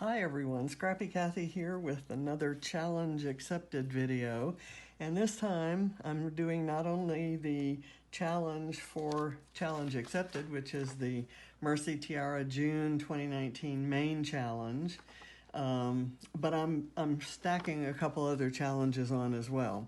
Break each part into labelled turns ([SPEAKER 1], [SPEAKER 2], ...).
[SPEAKER 1] Hi everyone, Scrappy Kathy here with another challenge accepted video, and this time I'm doing not only the challenge for challenge accepted, which is the Mercy Tiara June 2019 main challenge, but I'm stacking a couple other challenges on as well.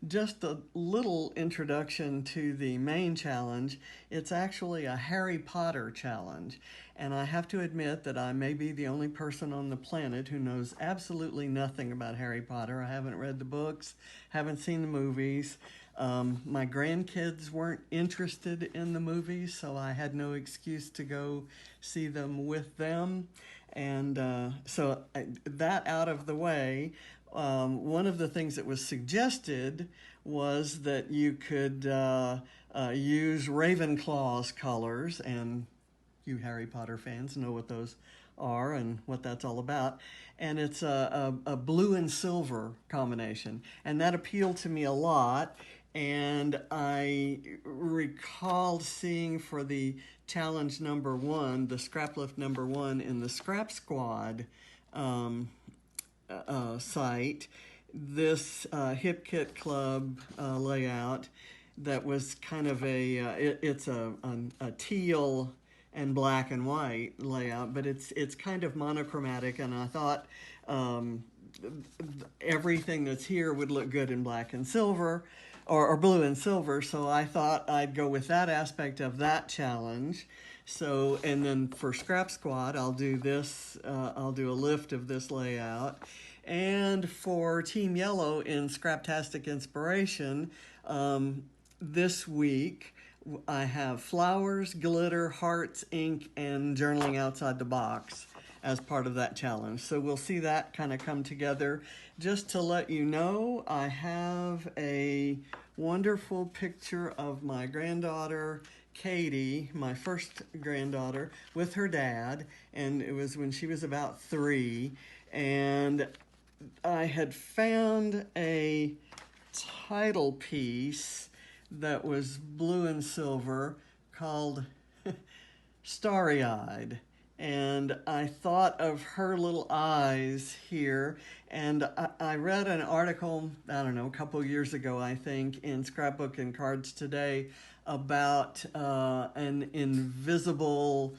[SPEAKER 1] Just a little introduction to the main challenge. It's actually a Harry Potter challenge, and I have to admit that I may be the only person on the planet who knows absolutely nothing about Harry Potter. I haven't read the books, haven't seen the movies. My grandkids weren't interested in the movies, so I had no excuse to go see them with them. And that out of the way, one of the things that was suggested was that you could use Ravenclaw's colors, and you Harry Potter fans know what those are and what that's all about. And it's a blue and silver combination, and that appealed to me a lot. And I recalled seeing for the challenge number one, the scrap lift number one in the Scrap Squad site, this Hip Kit Club layout that was kind of it's a teal and black and white layout, but it's kind of monochromatic, and I thought everything that's here would look good in black and silver, or blue and silver, so I thought I'd go with that aspect of that challenge. So, and then for Scrap Squad, I'll do this, I'll do a lift of this layout. And for Team Yellow in Scraptastic Inspiration, this week, I have flowers, glitter, hearts, ink, and journaling outside the box as part of that challenge. So we'll see that kind of come together. Just to let you know, I have a wonderful picture of my granddaughter, Katie, my first granddaughter, with her dad, and it was when she was about 3, and I had found a title piece that was blue and silver called Starry-Eyed. And I thought of her little eyes here, and I read an article, I don't know, a couple years ago, I think, in Scrapbook and Cards Today about an invisible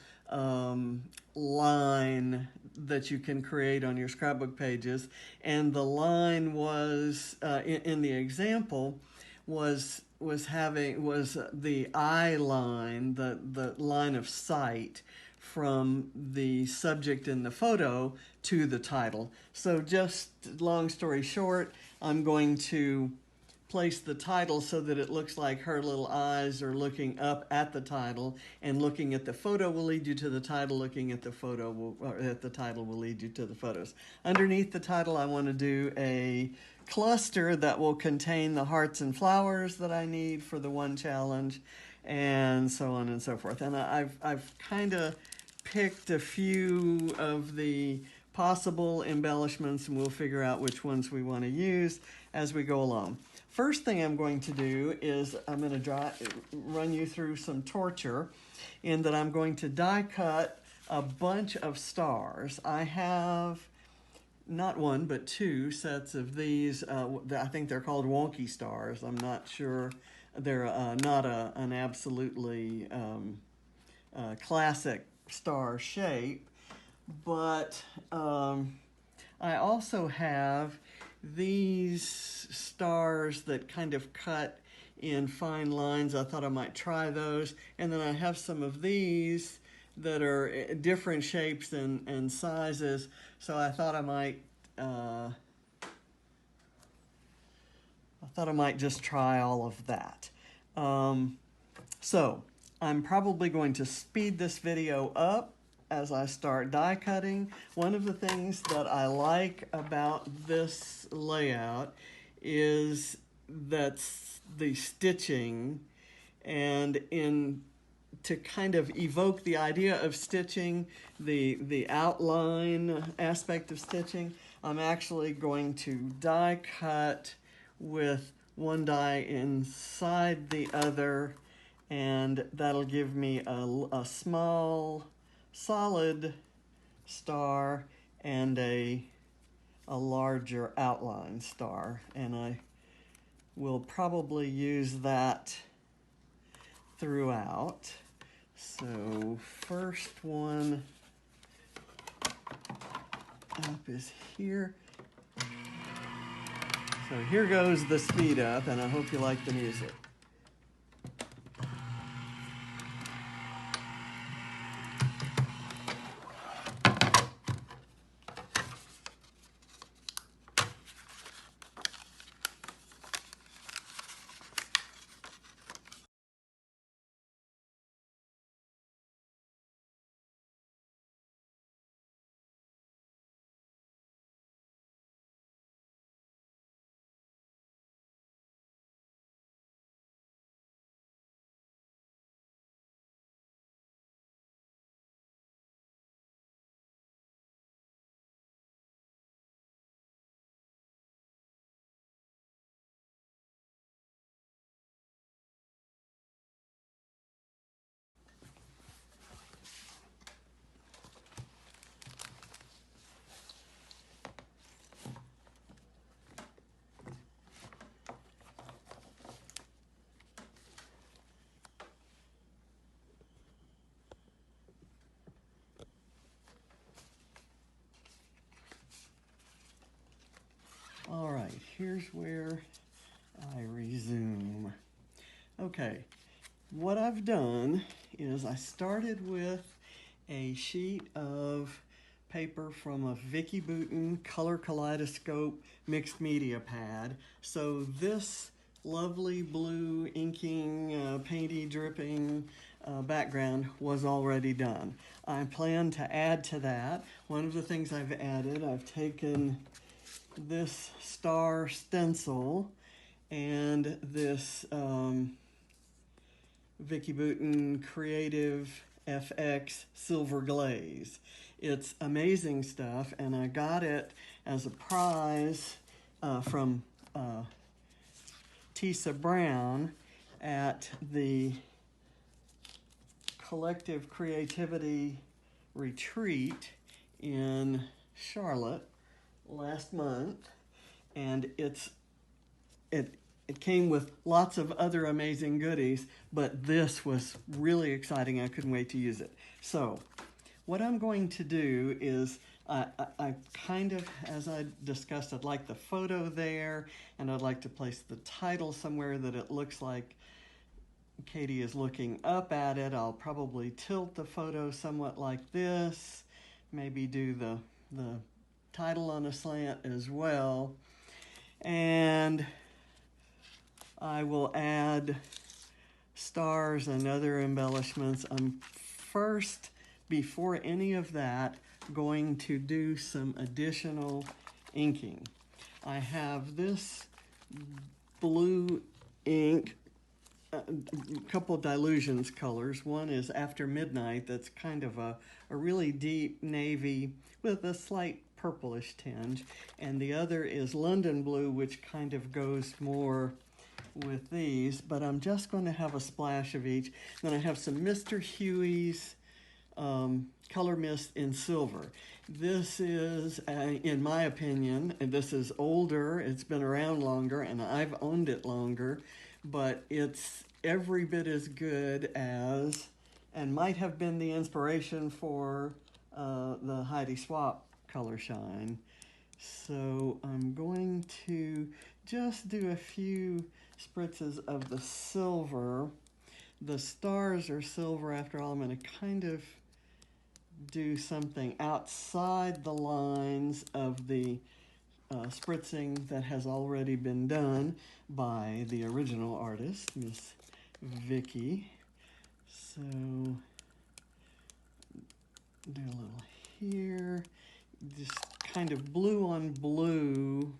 [SPEAKER 1] line that you can create on your scrapbook pages. And the line was, in the example, was the eye line, the line of sight from the subject in the photo to the title. So just long story short, I'm going to place the title so that it looks like her little eyes are looking up at the title, and looking at the photo will lead you to the title, looking at the photo at the title will lead you to the photos. Underneath the title, I want to do a cluster that will contain the hearts and flowers that I need for the one challenge, and so on and so forth. And I've kind of picked a few of the possible embellishments, and we'll figure out which ones we want to use as we go along. First thing I'm going to do is I'm going to run you through some torture, in that I'm going to die cut a bunch of stars. I have not one, but 2 sets of these. I think they're called wonky stars. I'm not sure. They're not an absolutely classic star shape, but I also have these stars that kind of cut in fine lines. I thought I might try those. And then I have some of these that are different shapes and sizes, so I thought I might just try all of that. So I'm probably going to speed this video up as I start die cutting. One of the things that I like about this layout is that the stitching, and to kind of evoke the idea of stitching, the outline aspect of stitching, I'm actually going to die cut with one die inside the other, and that'll give me a small solid star and a larger outline star, and I will probably use that throughout. So first one up is here. So here goes the speed up, and I hope you like the music. All right, here's where I resume. Okay, what I've done is I started with a sheet of paper from a Vicki Boutin Color Kaleidoscope mixed media pad. So this lovely blue inking, painty, dripping background was already done. I plan to add to that. One of the things I've added, I've taken this star stencil and this Vicki Boutin Creative FX Silver Glaze. It's amazing stuff, and I got it as a prize from Tisa Brown at the Collective Creativity Retreat in Charlotte last month, and it came with lots of other amazing goodies, but this was really exciting. I couldn't wait to use it. So what I'm going to do is I kind of, as I discussed, I'd like the photo there, and I'd like to place the title somewhere that it looks like Katie is looking up at it. I'll probably tilt the photo somewhat like this, maybe do the title on a slant as well, and I will add stars and other embellishments. I'm first, before any of that, going to do some additional inking. I have this blue ink, a couple dilutions colors. One is After Midnight, that's kind of a really deep navy with a slight purplish tinge, and the other is London Blue, which kind of goes more with these, but I'm just going to have a splash of each. Then I have some Mr. Huey's Color Mist in Silver. This is, in my opinion, and this is older, it's been around longer, and I've owned it longer, but it's every bit as good as, and might have been the inspiration for the Heidi Swapp Color Shine. So I'm going to just do a few spritzes of the silver. The stars are silver after all. I'm going to kind of do something outside the lines of the spritzing that has already been done by the original artist, Miss Vicki. So do a little here, just kind of blue on blue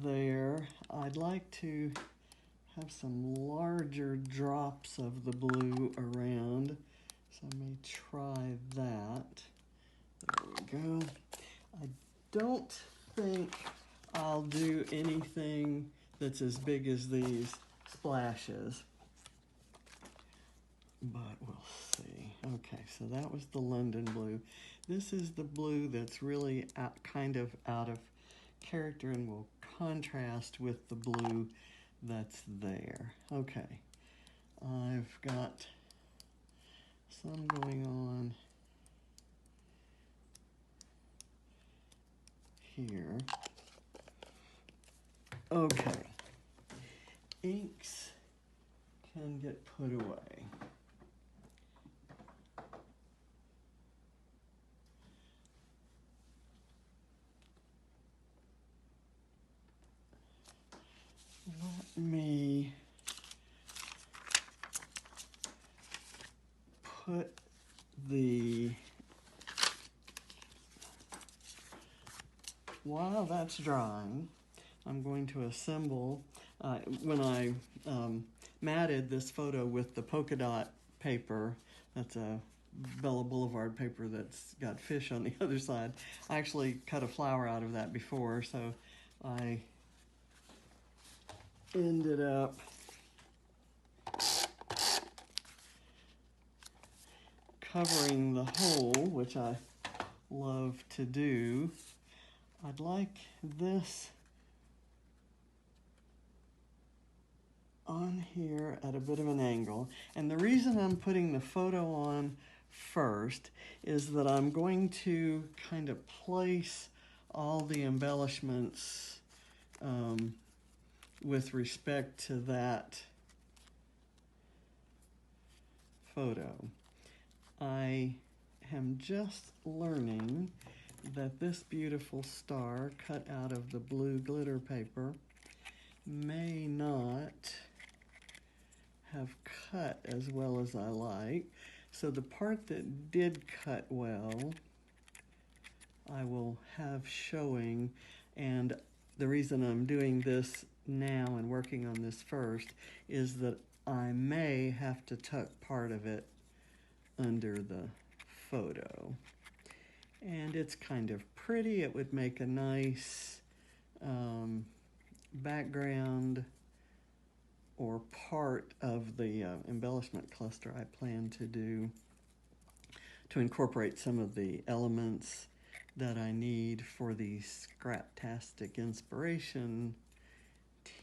[SPEAKER 1] there. I'd like to have some larger drops of the blue around, so I may try that. There we go. I don't think I'll do anything that's as big as these splashes, but we'll see. Okay, so that was the London blue. This is the blue that's really kind of out of character and will contrast with the blue that's there. Okay, I've got some going on here. Okay, inks can get put away. Let me put while that's drying, I'm going to assemble, when I matted this photo with the polka dot paper, that's a Bella Boulevard paper that's got fish on the other side. I actually cut a flower out of that before, so I ended up covering the hole, which I love to do. I'd like this on here at a bit of an angle. And the reason I'm putting the photo on first is that I'm going to kind of place all the embellishments with respect to that photo. I am just learning that this beautiful star cut out of the blue glitter paper may not have cut as well as I like. So the part that did cut well, I will have showing, and the reason I'm doing this now and working on this first is that I may have to tuck part of it under the photo. And it's kind of pretty. It would make a nice background or part of the embellishment cluster I plan to do to incorporate some of the elements that I need for the Scraptastic Inspiration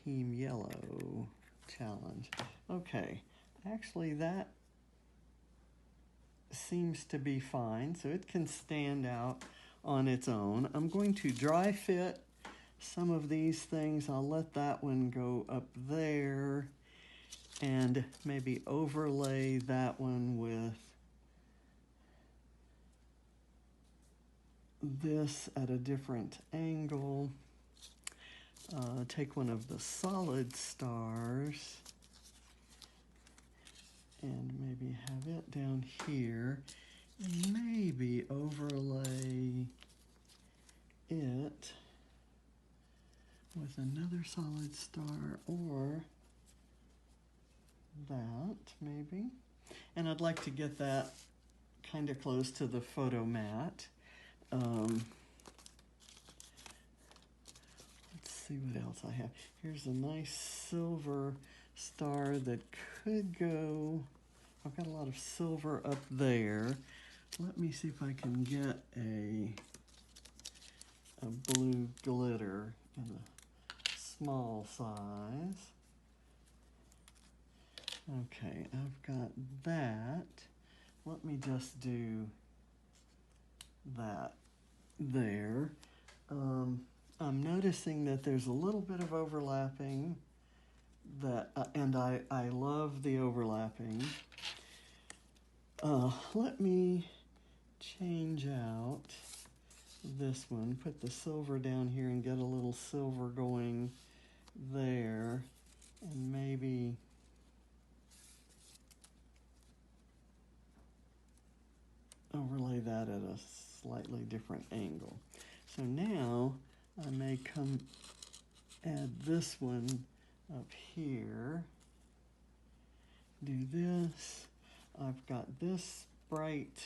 [SPEAKER 1] Team Yellow challenge. Okay, actually that seems to be fine, so it can stand out on its own. I'm going to dry fit some of these things. I'll let that one go up there and maybe overlay that one with this at a different angle. Take one of the solid stars and maybe have it down here, and maybe overlay it with another solid star, or that maybe. And I'd like to get that kind of close to the photo mat. Let's see what else I have. Here's a nice silver star that could go. I've got a lot of silver up there. Let me see if I can get a blue glitter in a small size. Okay, I've got that. Let me just do that there. I'm noticing that there's a little bit of overlapping, that and I love the overlapping. Let me change out this one, put the silver down here and get a little silver going there, and maybe overlay that at a slightly different angle. So now I may come add this one up here, do this. I've got this bright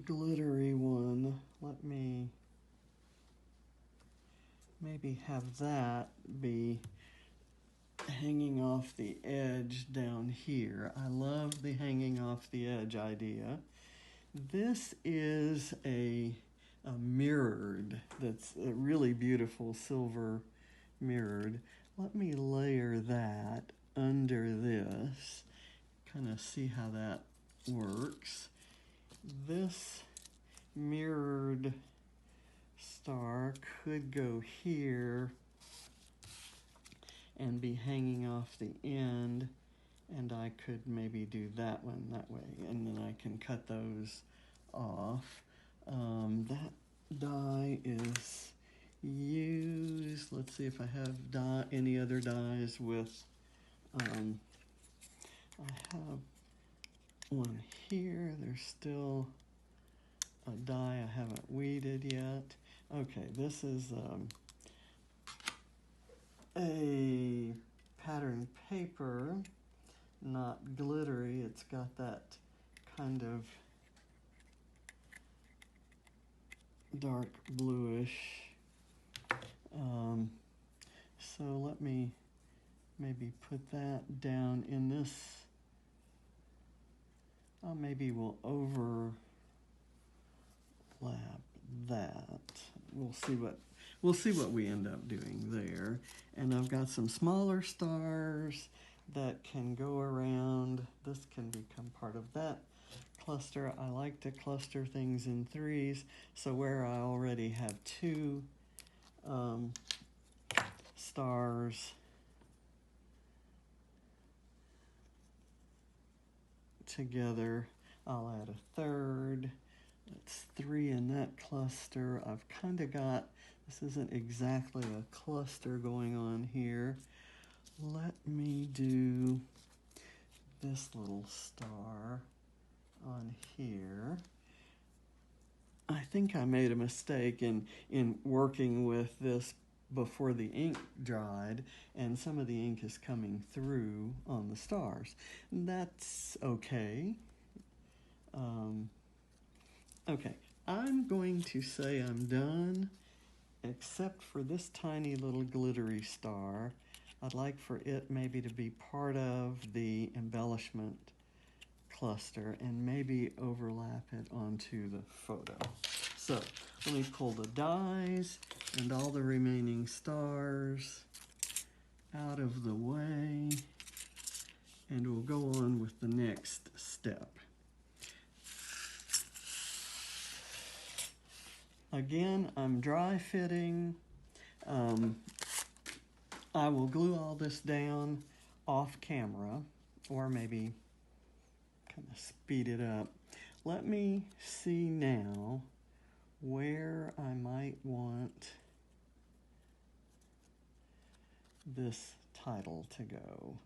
[SPEAKER 1] glittery one. Let me maybe have that be hanging off the edge down here. I love the hanging off the edge idea. This is a mirrored, that's a really beautiful silver mirrored. Let me layer that under this, kind of see how that works. This mirrored star could go here and be hanging off the end, and I could maybe do that one that way, and then I can cut those off. That die is used. Let's see if I have any other dies with, I have one here. There's still a die I haven't weeded yet. Okay, this is a pattern paper, not glittery. It's got that kind of dark bluish. So let me maybe put that down in this. Maybe we'll overlap that. We'll see what we end up doing there. And I've got some smaller stars that can go around. This can become part of that cluster. I like to cluster things in threes, so where I already have two stars together, I'll add a third. That's three in that cluster. I've kind of got, this isn't exactly a cluster going on here. Let me do this little star on here. I think I made a mistake in working with this before the ink dried, and some of the ink is coming through on the stars. That's okay. Okay, I'm going to say I'm done, except for this tiny little glittery star. I'd like for it maybe to be part of the embellishment cluster and maybe overlap it onto the photo. So let me pull the dies and all the remaining stars out of the way, and we'll go on with the next step. Again, I'm dry fitting. I will glue all this down off camera, or maybe kind of speed it up. Let me see now where I might want this title to go.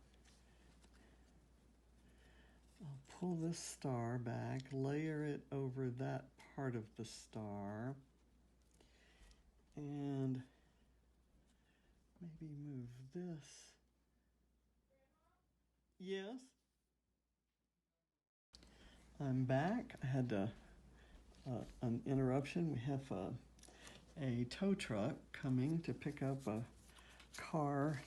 [SPEAKER 1] I'll pull this star back, layer it over that part of the star, and maybe move this. Yes? I'm back. I had an interruption. We have a tow truck coming to pick up a car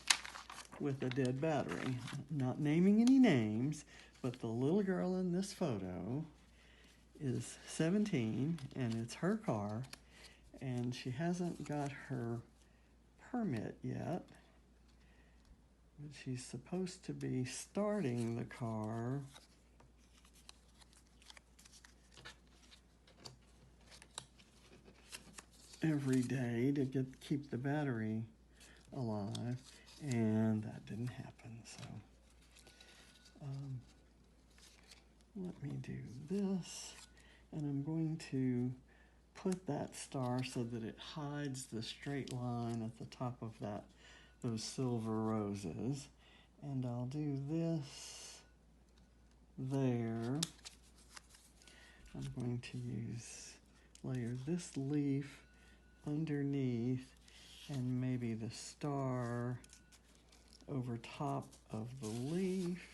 [SPEAKER 1] with a dead battery. Not naming any names, but the little girl in this photo is 17, and it's her car, and she hasn't got her permit yet, but she's supposed to be starting the car every day to keep the battery alive, and that didn't happen. So let me do this, and I'm going to put that star so that it hides the straight line at the top of those silver roses, and I'll do this there. I'm going to layer this leaf underneath, and maybe the star over top of the leaf.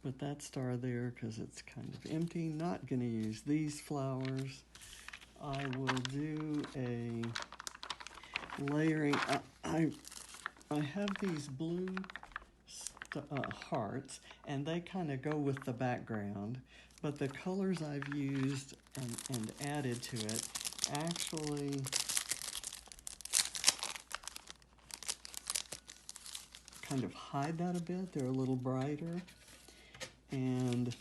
[SPEAKER 1] Put that star there because it's kind of empty. Not going to use these flowers. I will do a layering. I I have these blue hearts, and they kind of go with the background, but the colors I've used and added to it actually kind of hide that a bit. They're a little brighter, and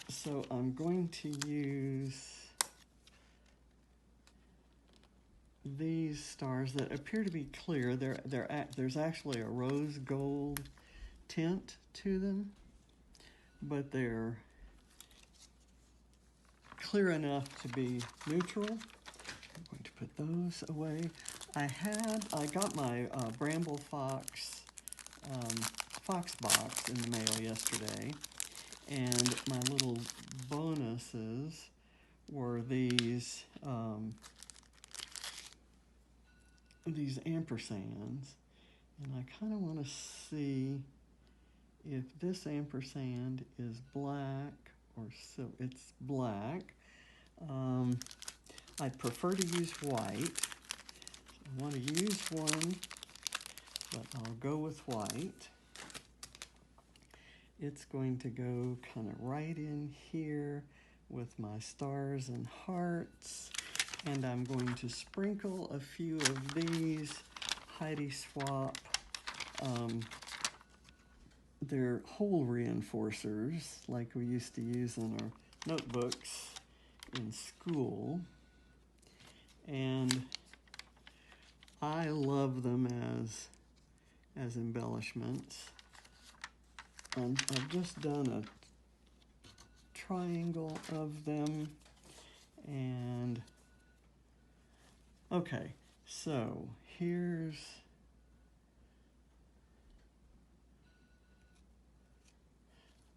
[SPEAKER 1] so I'm going to use these stars that appear to be clear. There's actually a rose gold tint to them, but they're clear enough to be neutral. I'm going to put those away. I got my Bramble Fox box in the mail yesterday, and my little bonuses were these ampersands, and I kind of want to see if this ampersand is black or so. It's black. I'd prefer to use white. I want to use one, but I'll go with white. It's going to go kind of right in here with my stars and hearts, and I'm going to sprinkle a few of these Heidi Swapp. They're hole reinforcers like we used to use in our notebooks in school, and I love them as embellishments. I've just done a triangle of them, and okay, so here's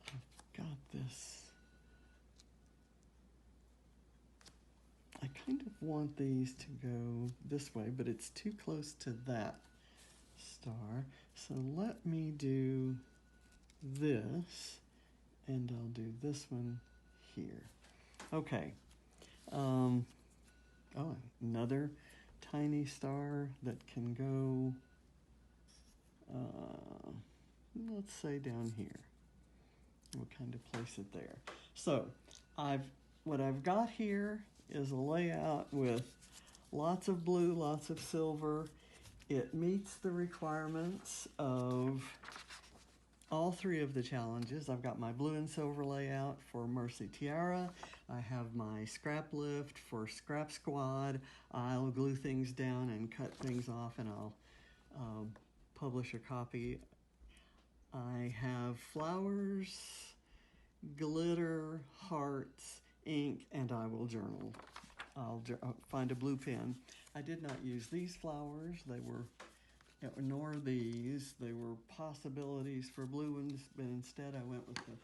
[SPEAKER 1] I've got this. I kind of want these to go this way, but it's too close to that star. So let me do this, and I'll do this one here. Okay. Oh, another tiny star that can go, let's say down here. We'll kind of place it there. So what I've got here is a layout with lots of blue, lots of silver. It meets the requirements of all three of the challenges. I've got my blue and silver layout for Mercy Tiara. I have my scrap lift for Scrap Squad. I'll glue things down and cut things off, and I'll publish a copy. I have flowers, glitter, hearts, ink, and I will journal. I'll find a blue pen. I did not use these flowers. They were, nor these. They were possibilities for blue ones, but instead I went with the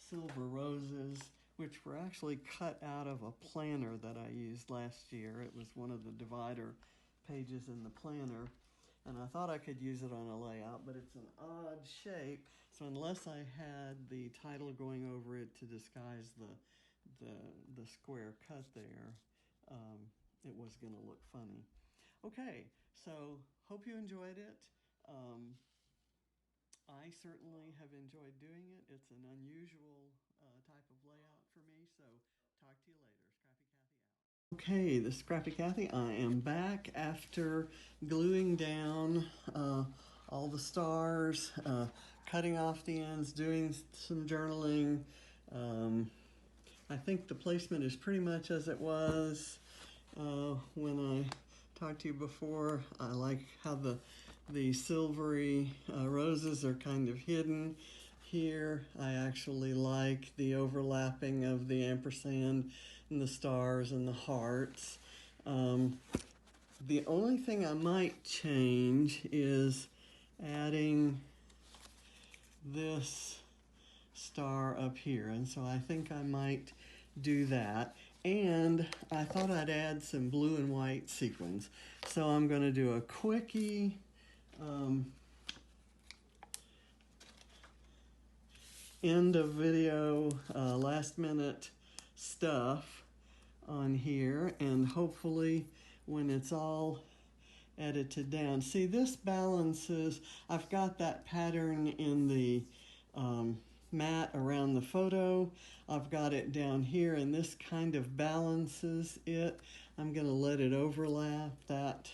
[SPEAKER 1] silver roses, which were actually cut out of a planner that I used last year. It was one of the divider pages in the planner, and I thought I could use it on a layout, but it's an odd shape, so unless I had the title going over it to disguise the square cut there, it was going to look funny. Okay, so hope you enjoyed it. I certainly have enjoyed doing it. It's an unusual type of layout for me, so talk to you later. Scrappy Cathy out. Okay, this is Scrappy Cathy. I am back after gluing down all the stars, cutting off the ends, doing some journaling. I think the placement is pretty much as it was when I talked to you before. I like how the silvery roses are kind of hidden here. I actually like the overlapping of the ampersand and the stars and the hearts. The only thing I might change is adding this star up here, and so I think I might do that. And I thought I'd add some blue and white sequins, so I'm going to do a quickie end of video last minute stuff on here, and hopefully when it's all edited down. See, this balances, I've got that pattern in the mat around the photo. I've got it down here, and this kind of balances it. I'm going to let it overlap that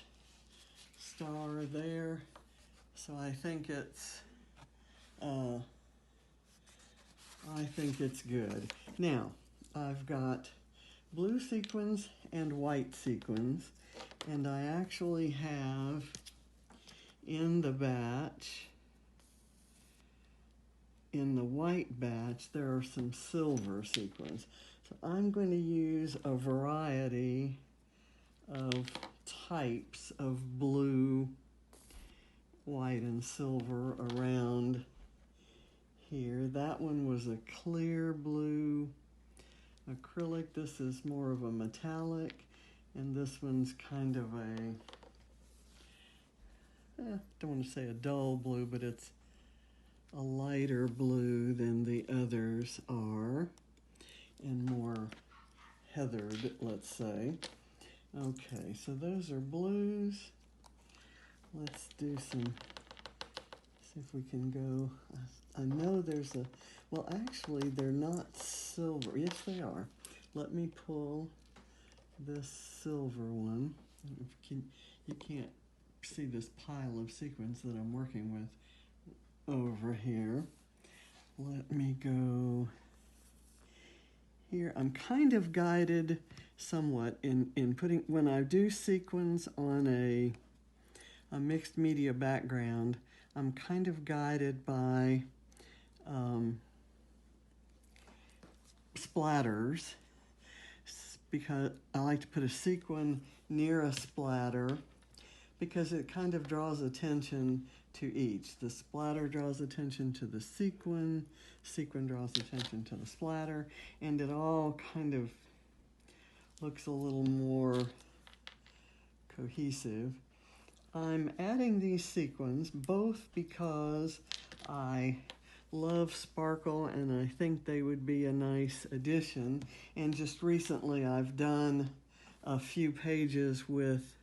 [SPEAKER 1] star there. So I think it's good. Now, I've got blue sequins and white sequins, and I actually have in the batch, in the white batch, there are some silver sequins. So I'm going to use a variety of types of blue, white, and silver around here. That one was a clear blue acrylic. This is more of a metallic, and this one's kind of a, don't want to say a dull blue, but it's a lighter blue than the others are, and more heathered, let's say. Okay, so those are blues. Let's do some, see if we can go. I know there's a, well, actually, they're not silver. Yes, they are. Let me pull this silver one. You can't see this pile of sequins that I'm working with over here. Let me go here. I'm kind of guided somewhat in putting, when I do sequins on a mixed media background, I'm kind of guided by splatters, because I like to put a sequin near a splatter because it kind of draws attention to each. The splatter draws attention to the sequin, sequin draws attention to the splatter, and it all kind of looks a little more cohesive. I'm adding these sequins both because I love sparkle and I think they would be a nice addition, and just recently I've done a few pages with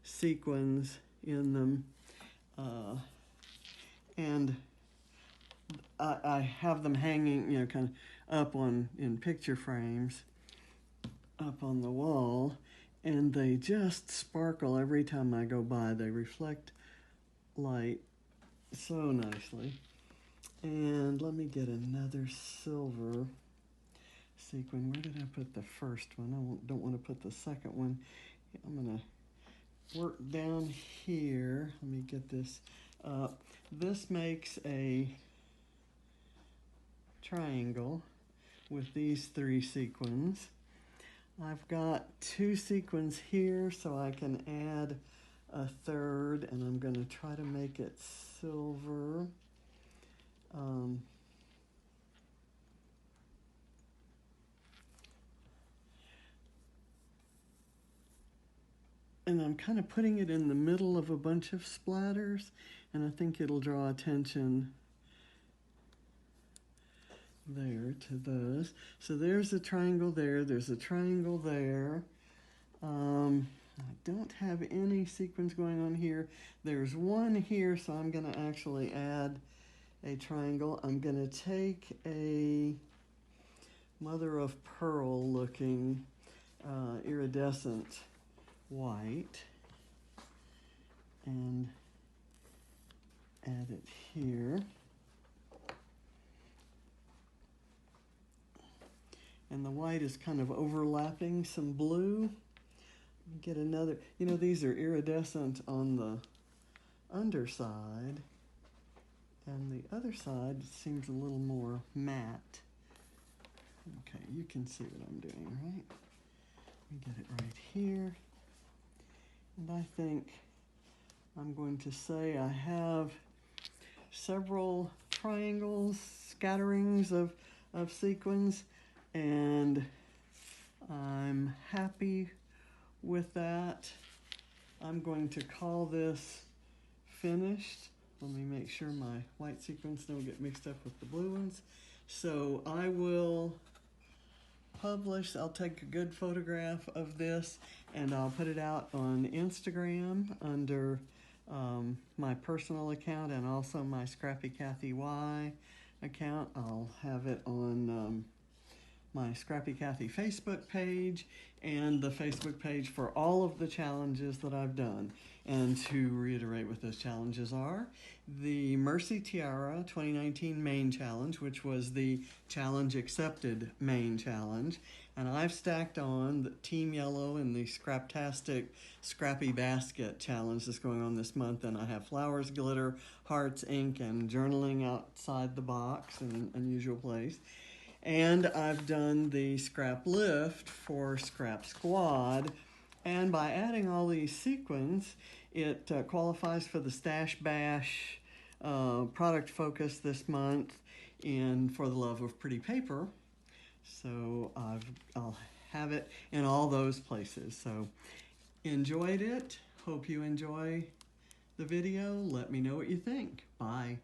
[SPEAKER 1] sequins in them, and I have them hanging, you know, kind of up on, in picture frames up on the wall, and they just sparkle every time I go by. They reflect light so nicely. And let me get another silver sequin. Where did I put the first one? I don't want to put the second one. I'm going to work down here. Let me get this up. This makes a triangle with these 3 sequins. I've got 2 sequins here, so I can add a third, and I'm going to try to make it silver. And I'm kind of putting it in the middle of a bunch of splatters, and I think it'll draw attention there to those. So there's a triangle there, there's a triangle there. I don't have any sequins going on here. There's one here, so I'm going to actually add a triangle. I'm going to take a mother of pearl looking iridescent white and add it here. And the white is kind of overlapping some blue. Get another, you know, these are iridescent on the underside, and the other side seems a little more matte. Okay, you can see what I'm doing, right? Let me get it right here. And I think I'm going to say I have several triangles, scatterings of sequins, and I'm happy with that. I'm going to call this finished. Let me make sure my white sequins don't get mixed up with the blue ones. So I will published, I'll take a good photograph of this and I'll put it out on Instagram under my personal account and also my Scrappy Kathy Y account. I'll have it on my Scrappy Kathy Facebook page and the Facebook page for all of the challenges that I've done. And to reiterate what those challenges are, the Mercy Tiara 2019 Main Challenge, which was the Challenge Accepted Main Challenge. And I've stacked on the Team Yellow and the Scraptastic Scrappy Basket Challenge that's going on this month. And I have flowers, glitter, hearts, ink, and journaling outside the box in an unusual place. And I've done the Scrap Lift for Scrap Squad. And by adding all these sequins, it qualifies for the Stash Bash product focus this month in For the Love of Pretty Paper. So I'll have it in all those places. So enjoyed it. Hope you enjoy the video. Let me know what you think. Bye.